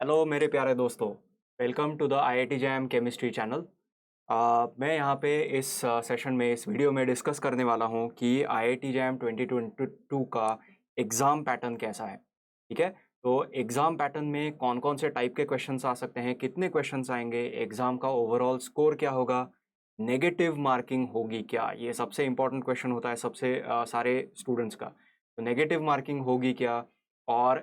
Hello मेरे प्यारे दोस्तों। Welcome to the IIT JAM chemistry channel. मैं यहाँ पे इस सेशन में इस वीडियो में डिस्कस करने वाला हूँ कि आईआईटी जैम 2022 का एग्ज़ाम पैटर्न कैसा है। ठीक है, तो एग्ज़ाम पैटर्न में कौन कौन से टाइप के क्वेश्चंस आ सकते हैं, कितने क्वेश्चंस आएंगे, एग्ज़ाम का ओवरऑल स्कोर क्या होगा, नेगेटिव मार्किंग होगी क्या, ये सबसे इम्पोर्टेंट क्वेश्चन होता है सबसे सारे स्टूडेंट्स का। तो नेगेटिव मार्किंग होगी क्या, और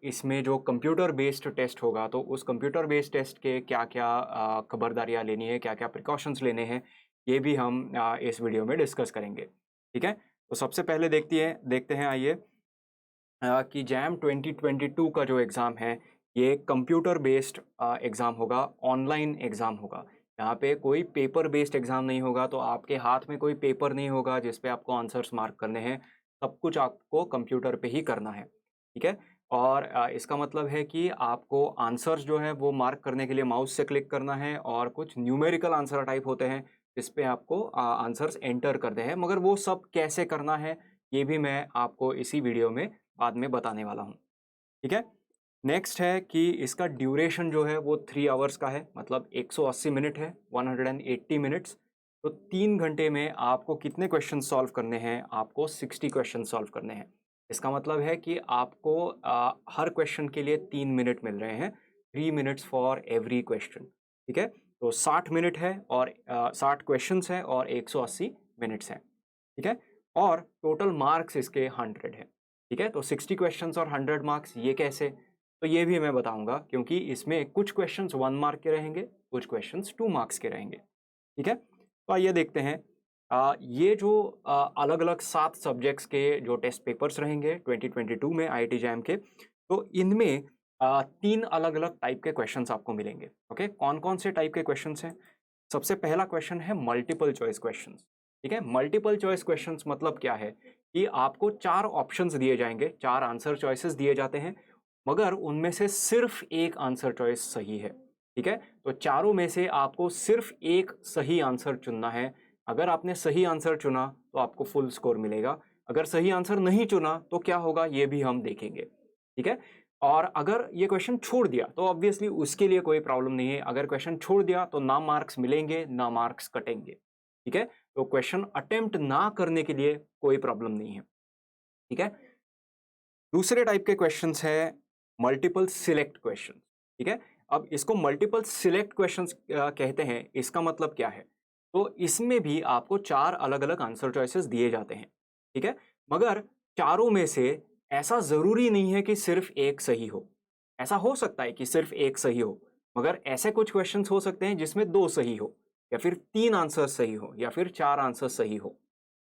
इसमें जो कंप्यूटर बेस्ड टेस्ट होगा तो उस कंप्यूटर बेस्ड टेस्ट के क्या क्या खबरदारियाँ लेनी है, क्या क्या प्रिकॉशंस लेने हैं, ये भी हम इस वीडियो में डिस्कस करेंगे। ठीक है, तो सबसे पहले देखते हैं आइए कि जैम 2022 का जो एग्ज़ाम है ये कंप्यूटर बेस्ड एग्ज़ाम होगा, ऑनलाइन एग्ज़ाम होगा। यहाँ पे कोई पेपर बेस्ड एग्ज़ाम नहीं होगा, तो आपके हाथ में कोई पेपर नहीं होगा जिस पे आपको आंसर्स मार्क करने हैं। सब कुछ आपको कंप्यूटर पे ही करना है। ठीक है, और इसका मतलब है कि आपको आंसर्स जो है वो मार्क करने के लिए माउस से क्लिक करना है, और कुछ न्यूमेरिकल आंसर टाइप होते हैं जिस पे आपको आंसर्स एंटर करने हैं, मगर वो सब कैसे करना है ये भी मैं आपको इसी वीडियो में बाद में बताने वाला हूँ। ठीक है, नेक्स्ट है कि इसका ड्यूरेशन जो है वो 3 आवर्स का है, मतलब 180 मिनट है, 180 मिनट्स। तो 3 घंटे में आपको कितने क्वेश्चन सॉल्व करने हैं? आपको 60 क्वेश्चन सॉल्व करने हैं। इसका मतलब है कि आपको हर क्वेश्चन के लिए 3 मिनट मिल रहे हैं, 3 मिनट्स फॉर एवरी क्वेश्चन। ठीक है, तो 60 मिनट है और 60 क्वेश्चन है और 180 मिनट्स हैं। ठीक है, और टोटल मार्क्स इसके 100 है। ठीक है, तो 60 क्वेश्चंस और 100 मार्क्स ये कैसे, तो ये भी मैं बताऊंगा, क्योंकि इसमें कुछ क्वेश्चंस 1 मार्क के रहेंगे, कुछ क्वेश्चंस 2 मार्क्स के रहेंगे। ठीक है, तो आइए देखते हैं ये जो अलग अलग 7 सब्जेक्ट्स के जो टेस्ट पेपर्स रहेंगे 2022 में आईआईटी जैम के, तो इनमें 3 अलग अलग टाइप के क्वेश्चंस आपको मिलेंगे। ओके, कौन कौन से टाइप के क्वेश्चंस हैं? सबसे पहला क्वेश्चन है मल्टीपल चॉइस क्वेश्चंस। ठीक है, मल्टीपल चॉइस क्वेश्चंस मतलब क्या है कि आपको 4 ऑप्शंस दिए जाएंगे, 4 आंसर चॉइसेस दिए जाते हैं, मगर उनमें से सिर्फ एक आंसर चॉइस सही है। ठीक है, तो चारों में से आपको सिर्फ एक सही आंसर चुनना है। अगर आपने सही आंसर चुना तो आपको फुल स्कोर मिलेगा, अगर सही आंसर नहीं चुना तो क्या होगा ये भी हम देखेंगे। ठीक है, और अगर ये क्वेश्चन छोड़ दिया तो ऑब्वियसली उसके लिए कोई प्रॉब्लम नहीं है। अगर क्वेश्चन छोड़ दिया तो ना मार्क्स मिलेंगे ना मार्क्स कटेंगे। ठीक है, तो क्वेश्चन अटेम्प्ट ना करने के लिए कोई प्रॉब्लम नहीं है। ठीक है, दूसरे टाइप के क्वेश्चंस है मल्टीपल सिलेक्ट क्वेश्चन। ठीक है, अब इसको मल्टीपल सिलेक्ट क्वेश्चंस कहते हैं। इसका मतलब क्या है? तो इसमें भी आपको 4 अलग अलग आंसर चॉइसेस दिए जाते हैं। ठीक है, मगर चारों में से ऐसा जरूरी नहीं है कि सिर्फ एक सही हो। ऐसा हो सकता है कि सिर्फ एक सही हो, मगर ऐसे कुछ क्वेश्चंस हो सकते हैं जिसमें 2 सही हो, या फिर 3 आंसर सही हो, या फिर 4 आंसर सही हो।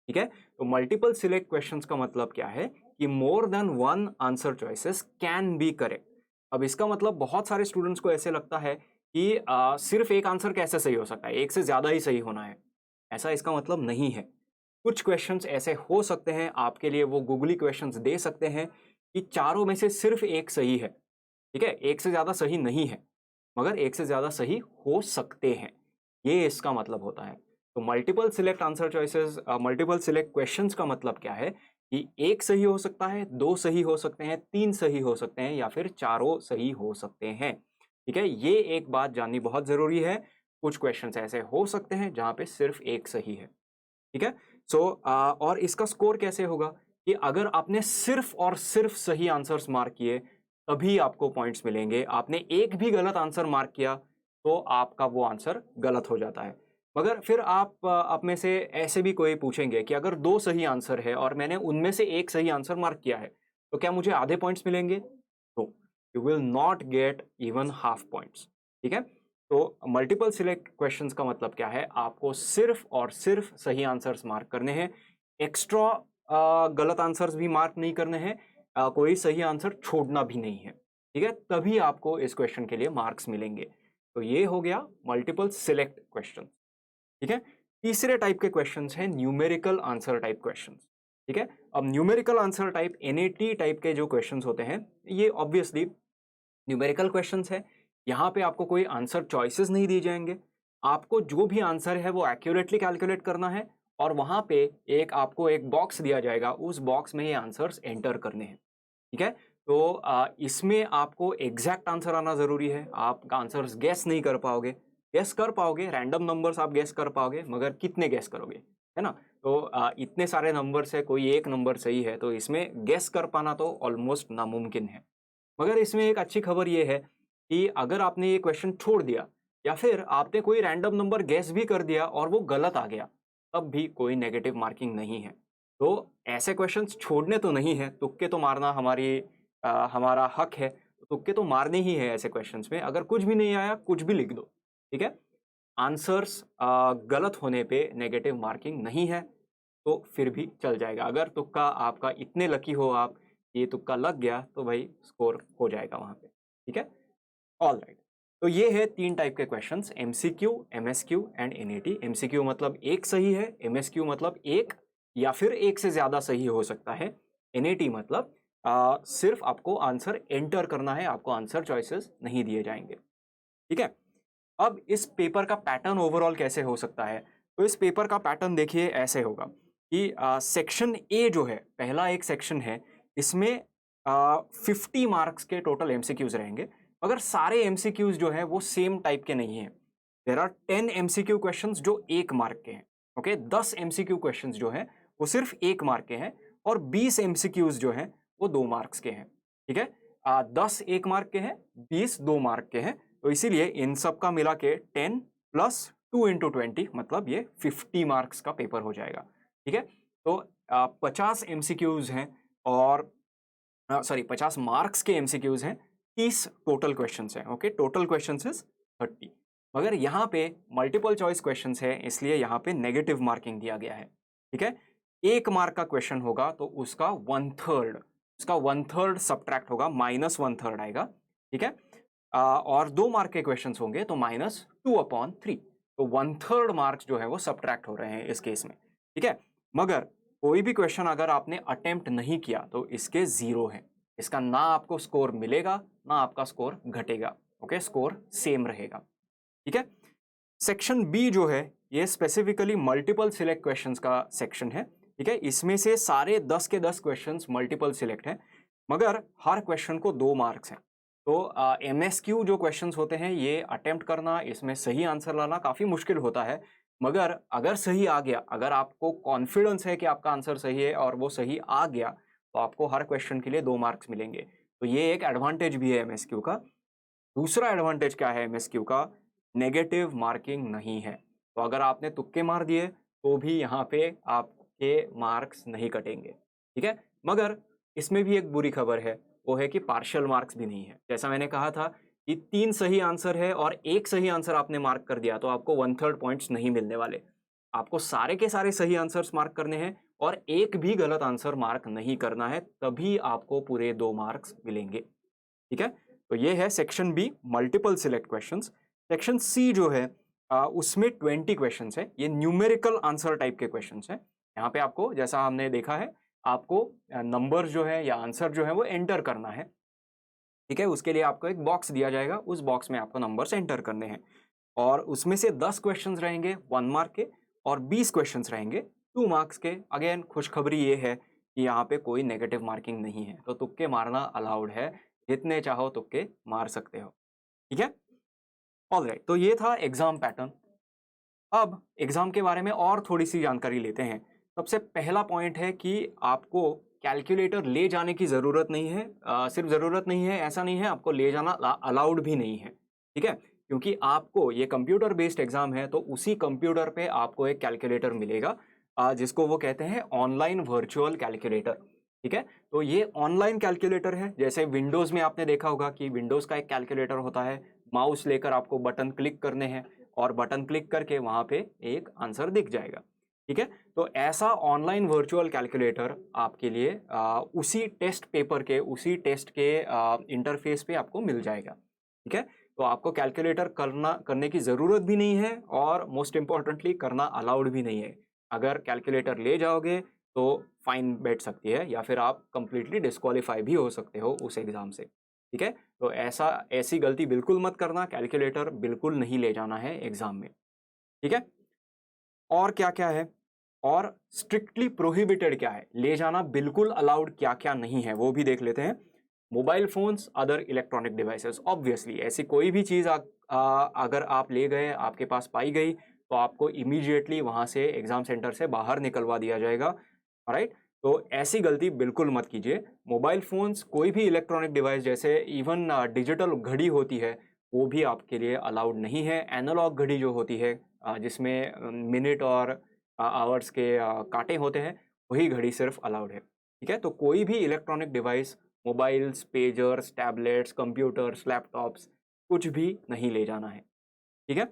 ठीक है, तो मल्टीपल सिलेक्ट क्वेश्चंस का मतलब क्या है कि more than one answer choices can be correct. अब इसका मतलब बहुत सारे स्टूडेंट्स को ऐसे लगता है कि सिर्फ एक आंसर कैसे सही हो सकता है, एक से ज्यादा ही सही होना है। ऐसा इसका मतलब नहीं है। कुछ क्वेश्चंस ऐसे हो सकते हैं, आपके लिए वो गूगली क्वेश्चंस दे सकते हैं कि चारों में से सिर्फ एक सही है। ठीक है, एक से ज्यादा सही नहीं है, मगर एक से ज्यादा सही हो सकते हैं, ये इसका मतलब होता है। तो multiple select answer choices, multiple select questions का मतलब क्या है कि एक सही हो सकता है, 2 सही हो सकते हैं, 3 सही हो सकते हैं, या फिर चारों सही हो सकते हैं। ठीक है, ये एक बात जाननी बहुत जरूरी है। कुछ क्वेश्चंस ऐसे हो सकते हैं जहां पे सिर्फ एक सही है। ठीक है, सो और इसका स्कोर कैसे होगा कि अगर आपने सिर्फ और सिर्फ सही आंसर्स मार्क किए तभी आपको पॉइंट्स मिलेंगे। आपने एक भी गलत आंसर मार्क किया तो आपका वो आंसर गलत हो जाता है। मगर फिर आप में से ऐसे भी कोई पूछेंगे कि अगर 2 सही आंसर है और मैंने उनमें से एक सही आंसर मार्क किया है तो क्या मुझे आधे पॉइंट्स मिलेंगे? तो you will not get even half points. ठीक है, तो मल्टीपल सिलेक्ट क्वेश्चंस का मतलब क्या है? आपको सिर्फ और सिर्फ सही आंसर्स मार्क करने हैं, एक्स्ट्रा गलत आंसर्स भी मार्क नहीं करने हैं, कोई सही आंसर छोड़ना भी नहीं है। ठीक है, तभी आपको इस क्वेश्चन के लिए मार्क्स मिलेंगे। तो ये हो गया मल्टीपल सिलेक्ट क्वेश्चन। ठीक है, तीसरे टाइप के क्वेश्चंस हैं न्यूमेरिकल आंसर टाइप क्वेश्चंस। ठीक है, अब numerical answer type NAT type के जो क्वेश्चंस होते हैं ये ऑब्वियसली न्यूमेरिकल क्वेश्चंस है। यहाँ पे आपको कोई आंसर चॉइसेस नहीं दिए जाएंगे, आपको जो भी आंसर है वो एक्यूरेटली कैलकुलेट करना है, और वहां पे आपको एक बॉक्स दिया जाएगा, उस बॉक्स में ये आंसर्स एंटर करने हैं। ठीक है, तो इसमें आपको एग्जैक्ट आंसर आना ज़रूरी है। आप आंसर्स गेस नहीं कर पाओगे, गेस कर पाओगे, रैंडम नंबर्स आप गेस कर पाओगे, मगर कितने गेस करोगे, है ना? तो इतने सारे नंबर्स है, कोई एक नंबर सही है, तो इसमें गेस कर पाना तो ऑलमोस्ट नामुमकिन है। मगर इसमें एक अच्छी खबर ये है कि अगर आपने ये क्वेश्चन छोड़ दिया या फिर आपने कोई रैंडम नंबर गेस भी कर दिया और वो गलत आ गया, तब भी कोई नेगेटिव मार्किंग नहीं है। तो ऐसे क्वेश्चंस छोड़ने तो नहीं है, तुक्के तो मारना हमारा हक है, तो तुक्के तो मारने ही है ऐसे क्वेश्चंस में। अगर कुछ भी नहीं आया, कुछ भी लिख दो, ठीक है? आंसर्स गलत होने पे नेगेटिव मार्किंग नहीं है, तो फिर भी चल जाएगा। अगर तुक्का आपका इतने लकी हो आप, ये तुक्का लग गया, तो भाई स्कोर हो जाएगा वहाँ पे, ठीक है? ऑलराइट। तो ये है 3 टाइप के questions, MCQ, MSQ and NAT. MCQ मतलब एक सही है, एमएसक्यू मतलब एक या फिर एक से ज़्यादा सही हो सकता है, एनएटी मतलब सिर्फ आपको आंसर एंटर करना है, आपको आंसर चॉइसेस नहीं दिए जाएंगे, ठीक है? अब इस पेपर का पैटर्न ओवरऑल कैसे हो सकता है? तो इस पेपर का पैटर्न देखिए ऐसे होगा कि सेक्शन ए जो है, पहला एक सेक्शन है, इसमें 50 मार्क्स के टोटल एमसीक्यूज रहेंगे, मगर सारे एमसीक्यूज जो है वो सेम टाइप के नहीं हैं। देर आर 10 एमसीक्यू क्वेश्चंस जो 1 मार्क के हैं, ओके? 10 एमसीक्यू क्वेश्चंस जो हैं वो सिर्फ 1 मार्क के हैं, और 20 एमसीक्यूज जो हैं वो 2 मार्क्स के हैं, ठीक है? 10 1 मार्क के हैं, 20 2 मार्क के हैं, तो इसीलिए इन सब का मिला के 10 प्लस 2 इंटू 20 मतलब ये 50 मार्क्स का पेपर हो जाएगा, ठीक है? तो 50 एमसीक्यूज हैं, और सॉरी 50 मार्क्स के एमसीक्यूज हैं, 30 टोटल क्वेश्चंस हैं, ओके? टोटल क्वेश्चंस इज 30, मगर यहाँ पे मल्टीपल चॉइस क्वेश्चंस है, इसलिए यहाँ पे नेगेटिव मार्किंग दिया गया है, ठीक है? 1 मार्क का क्वेश्चन होगा तो उसका 1/3 सब्ट्रैक्ट होगा, -1/3 आएगा, ठीक है? और 2 मार्क के क्वेश्चंस होंगे तो -2/3, तो 1/3 मार्क्स जो है वो सब्ट्रैक्ट हो रहे हैं इस केस में, ठीक है? मगर कोई भी क्वेश्चन अगर आपने अटेम्प्ट नहीं किया तो इसके 0 है, इसका ना आपको स्कोर मिलेगा ना आपका स्कोर घटेगा, ओके? स्कोर सेम रहेगा, ठीक है? सेक्शन बी जो है ये स्पेसिफिकली मल्टीपल सिलेक्ट क्वेश्चंस का सेक्शन है, ठीक है? इसमें से सारे 10 के 10 क्वेश्चंस मल्टीपल सिलेक्ट हैं, मगर हर क्वेश्चन को 2 मार्क्स हैं। तो एमएसक्यू जो क्वेश्चंस होते हैं ये अटेम्प्ट करना, इसमें सही आंसर लाना काफ़ी मुश्किल होता है, मगर अगर सही आ गया, अगर आपको कॉन्फिडेंस है कि आपका आंसर सही है और वो सही आ गया, तो आपको हर क्वेश्चन के लिए 2 मार्क्स मिलेंगे। तो ये एक एडवांटेज भी है एमएसक्यू का। दूसरा एडवांटेज क्या है एमएसक्यू का? नेगेटिव मार्किंग नहीं है। तो अगर आपने तुक्के मार दिए तो भी यहाँ पे आपके मार्क्स नहीं कटेंगे, ठीक है? मगर इसमें भी एक बुरी खबर है, वो है कि पार्शियल मार्क्स भी नहीं है। जैसा मैंने कहा था कि 3 सही आंसर है और 1 सही आंसर आपने मार्क कर दिया तो आपको 1/3 पॉइंट्स नहीं मिलने वाले। आपको सारे के सारे सही आंसर्स मार्क करने हैं और एक भी गलत आंसर मार्क नहीं करना है, तभी आपको पूरे 2 मार्क्स मिलेंगे, ठीक है? तो ये है section B, multiple select questions. Section C जो है उसमें 20 क्वेश्चंस है, ये न्यूमेरिकल आंसर टाइप के क्वेश्चंस हैं। यहाँ पे आपको, जैसा हमने देखा है, आपको नंबर जो है या आंसर जो है वो एंटर करना है, ठीक है? उसके लिए आपको एक बॉक्स दिया जाएगा, उस बॉक्स में आपको नंबर्स एंटर करने हैं, और उसमें से 10 क्वेश्चंस रहेंगे 1 मार्क के और 20 क्वेश्चंस रहेंगे 2 मार्क्स के। अगेन खुशखबरी ये है कि यहाँ पे कोई नेगेटिव मार्किंग नहीं है, तो तुक्के मारना अलाउड है, जितने चाहो तुक्के मार सकते हो, ठीक है? ऑलराइट, तो ये था एग्जाम पैटर्न। अब एग्जाम के बारे में और थोड़ी सी जानकारी लेते हैं। सबसे पहला पॉइंट है कि आपको कैलकुलेटर ले जाने की ज़रूरत नहीं है। सिर्फ ज़रूरत नहीं है ऐसा नहीं है, आपको ले जाना अलाउड भी नहीं है, ठीक है? क्योंकि आपको ये कंप्यूटर बेस्ड एग्जाम है, तो उसी कंप्यूटर पे आपको एक कैलकुलेटर मिलेगा, जिसको वो कहते हैं ऑनलाइन वर्चुअल कैलकुलेटर, ठीक है? तो ये ऑनलाइन कैलकुलेटर है। जैसे विंडोज़ में आपने देखा होगा कि विंडोज़ का एक कैलकुलेटर होता है, माउस लेकर आपको बटन क्लिक करने हैं और बटन क्लिक करके वहाँ पे एक आंसर दिख जाएगा, ठीक है? तो ऐसा ऑनलाइन वर्चुअल कैलकुलेटर आपके लिए उसी टेस्ट पेपर के, उसी टेस्ट के इंटरफेस पे आपको मिल जाएगा, ठीक है? तो आपको कैलकुलेटर करने की ज़रूरत भी नहीं है, और मोस्ट इम्पॉर्टेंटली करना अलाउड भी नहीं है। अगर कैलकुलेटर ले जाओगे तो फाइन बैठ सकती है, या फिर आप कंप्लीटली डिस्क्वालीफाई भी हो सकते हो उस एग्ज़ाम से, ठीक है? तो ऐसी गलती बिल्कुल मत करना, कैलकुलेटर बिल्कुल नहीं ले जाना है एग्ज़ाम में, ठीक है? और क्या-क्या है? और स्ट्रिक्टली प्रोहिबिटेड क्या है? ले जाना बिल्कुल अलाउड क्या-क्या नहीं है, वो भी देख लेते हैं। Mobile phones, other electronic devices. Obviously ऐसी कोई भी चीज़ अगर आप ले गए, आपके पास पाई गई, तो आपको इमीडिएटली वहाँ से एग्ज़ाम सेंटर से बाहर निकलवा दिया जाएगा, राइट? तो ऐसी गलती बिल्कुल मत कीजिए। मोबाइल फ़ोन्स, कोई भी इलेक्ट्रॉनिक डिवाइस, जैसे इवन डिजिटल घड़ी होती है, वो भी आपके लिए अलाउड नहीं है। एनालॉग घड़ी जो होती है, जिसमें मिनट और आवर्स के कांटे होते हैं, वही घड़ी सिर्फ अलाउड है, ठीक है? तो कोई भी electronic device, mobiles, pagers, tablets, computers, laptops, कुछ भी नहीं ले जाना है, ठीक है?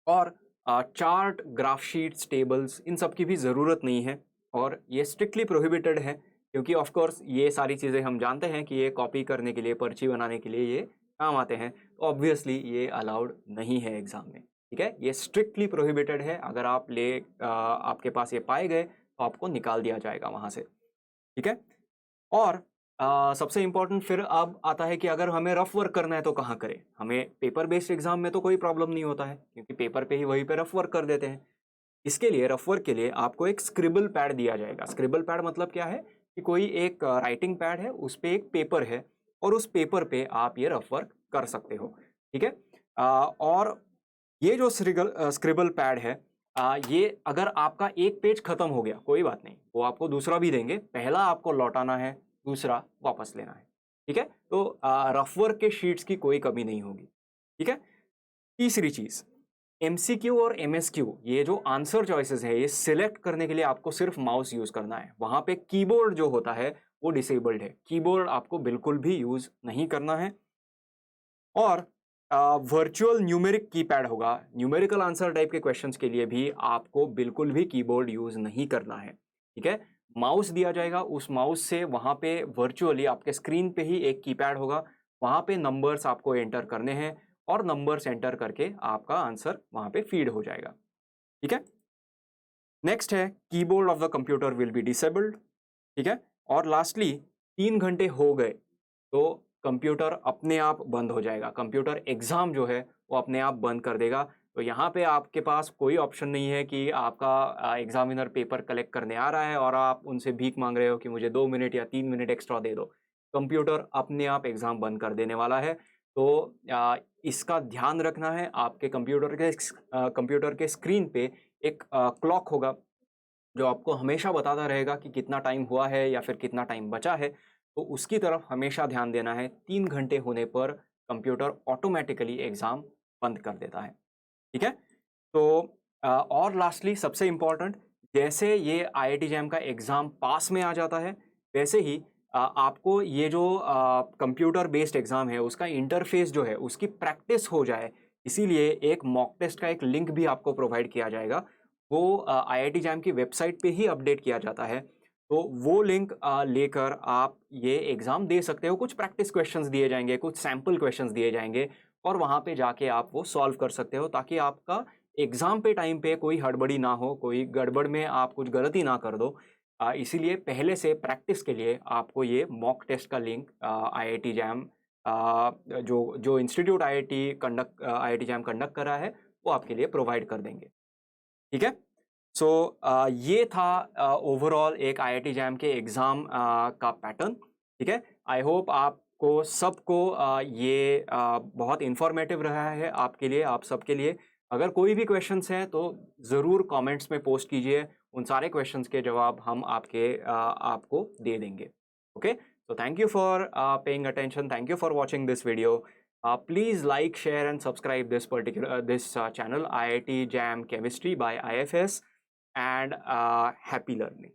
और चार्ट, ग्राफ शीट्स, टेबल्स, इन सब की भी ज़रूरत नहीं है और ये स्ट्रिक्टली प्रोहिबिटेड है, क्योंकि ऑफ कोर्स ये सारी चीज़ें हम जानते हैं कि ये कॉपी करने के लिए, पर्ची बनाने के लिए ये काम आते हैं। तो ऑब्वियसली ये अलाउड नहीं है एग्ज़ाम में, ठीक है? ये स्ट्रिक्टली प्रोहिबिटेड है। अगर आपके पास ये पाए गए, तो आपको निकाल दिया जाएगा वहाँ से, ठीक है? और सबसे इम्पोर्टेंट फिर अब आता है कि अगर हमें रफ वर्क करना है तो कहाँ करें? हमें पेपर बेस्ड एग्जाम में तो कोई प्रॉब्लम नहीं होता है, क्योंकि पेपर पे ही वहीं पे रफ वर्क कर देते हैं। इसके लिए, रफ वर्क के लिए आपको एक स्क्रिबल पैड दिया जाएगा। स्क्रिबल पैड मतलब क्या है कि कोई एक राइटिंग पैड है, उस पे एक पेपर है और उस पेपर पे आप ये रफ वर्क कर सकते हो, ठीक है? और ये जो स्क्रिबल पैड है, ये अगर आपका एक पेज खत्म हो गया, कोई बात नहीं, वो आपको दूसरा भी देंगे। पहला आपको लौटाना है, दूसरा वापस लेना है, ठीक है? तो रफ वर्क के शीट्स की कोई कमी नहीं होगी, ठीक है? तीसरी चीज, एमसीक्यू और एमएसक्यू, ये जो आंसर चॉइसेस है, ये सिलेक्ट करने के लिए आपको सिर्फ माउस यूज करना है। वहां पे कीबोर्ड जो होता है वो डिसेबल्ड है, कीबोर्ड आपको बिल्कुल भी यूज नहीं करना है। और वर्चुअल न्यूमेरिक कीपैड होगा। न्यूमेरिकल आंसर टाइप के क्वेश्चंस के लिए भी आपको बिल्कुल भी कीबोर्ड यूज नहीं करना है, ठीक है? माउस दिया जाएगा, उस माउस से वहां पे वर्चुअली आपके स्क्रीन पे ही एक कीपैड होगा, वहां पे नंबर्स आपको एंटर करने हैं और नंबर्स एंटर करके आपका आंसर वहां पे फीड हो जाएगा, ठीक है? नेक्स्ट है, keyboard of the computer will be disabled, ठीक है? और लास्टली, 3 घंटे हो गए तो कंप्यूटर अपने आप बंद हो जाएगा। कंप्यूटर एग्जाम जो है वो अपने आप बंद कर देगा। तो यहाँ पे आपके पास कोई ऑप्शन नहीं है कि आपका एग्जामिनर पेपर कलेक्ट करने आ रहा है और आप उनसे भीख मांग रहे हो कि मुझे 2 मिनट या 3 मिनट एक्स्ट्रा दे दो। कंप्यूटर अपने आप एग्जाम बंद कर देने वाला है। तो इसका ध्यान रखना है। आपके कंप्यूटर के स्क्रीन पे एक क्लॉक होगा जो आपको हमेशा बताता रहेगा कि कितना टाइम हुआ है या फिर कितना टाइम बचा है। तो उसकी तरफ हमेशा ध्यान देना है। 3 घंटे होने पर कंप्यूटर ऑटोमेटिकली एग्ज़ाम बंद कर देता है, ठीक है? तो और लास्टली सबसे इम्पॉर्टेंट, जैसे ये आईआईटी जैम का एग्ज़ाम पास में आ जाता है, वैसे ही आपको ये जो कंप्यूटर बेस्ड एग्ज़ाम है उसका इंटरफेस जो है उसकी प्रैक्टिस हो जाए, इसीलिए एक मॉक टेस्ट का एक लिंक भी आपको प्रोवाइड किया जाएगा। वो आईआईटी जैम की वेबसाइट पे ही अपडेट किया जाता है। तो वो लिंक लेकर आप ये एग्ज़ाम दे सकते हो। कुछ प्रैक्टिस क्वेश्चंस दिए जाएंगे, कुछ सैम्पल क्वेश्चंस दिए जाएंगे और वहाँ पे जाके आप वो सॉल्व कर सकते हो, ताकि आपका एग्ज़ाम पे टाइम पे कोई हड़बड़ी ना हो, कोई गड़बड़ में आप कुछ गलती ना कर दो। इसीलिए पहले से प्रैक्टिस के लिए आपको ये मॉक टेस्ट का लिंक आईआईटी जैम जो जो इंस्टीट्यूट आईआईटी जैम कंडक्ट कर रहा है वो आपके लिए प्रोवाइड कर देंगे, ठीक है? सो ये था ओवरऑल एक आईआईटी जैम के एग्ज़ाम का पैटर्न, ठीक है? आई होप आपको सबको ये बहुत इंफॉर्मेटिव रहा है आपके लिए, आप सबके लिए। अगर कोई भी क्वेश्चंस हैं तो ज़रूर कमेंट्स में पोस्ट कीजिए। उन सारे क्वेश्चंस के जवाब हम आपको दे देंगे, okay? So thank you for paying attention. Thank you for watching this video. Please like, share, and subscribe this channel, IIT Jam Chemistry by IFS, and happy learning.